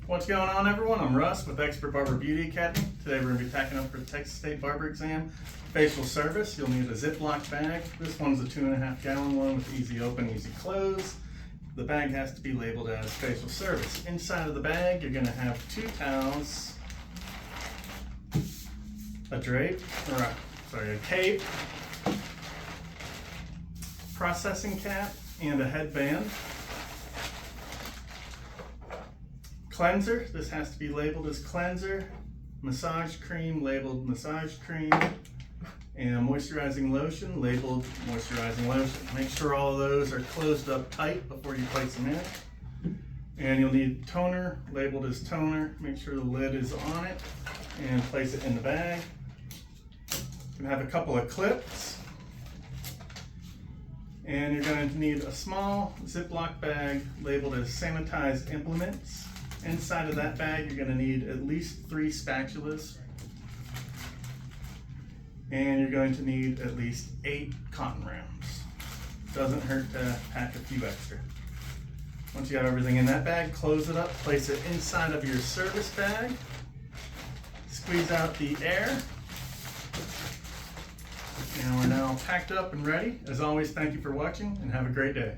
What's going on, everyone? I'm Russ with Expert Barber Beauty Academy. Today we're going to be tacking up for the Texas State Barber Exam facial service. You'll need a Ziploc bag. This one's a 2.5 gallon one with easy open, easy close. The bag has to be labeled as facial service. Inside of the bag, you're going to have 2 towels, a cape, processing cap, and a headband. Cleanser, this has to be labeled as cleanser. Massage cream, labeled massage cream. And moisturizing lotion, labeled moisturizing lotion. Make sure all of those are closed up tight before you place them in. And you'll need toner, labeled as toner. Make sure the lid is on it and place it in the bag. You have a couple of clips. And you're going to need a small Ziploc bag labeled as sanitized implements. Inside of that bag, you're going to need at least 3 spatulas. And you're going to need at least 8 cotton rounds. Doesn't hurt to pack a few extra. Once you have everything in that bag, close it up, place it inside of your service bag. Squeeze out the air. And we're now packed up and ready. As always, thank you for watching and have a great day.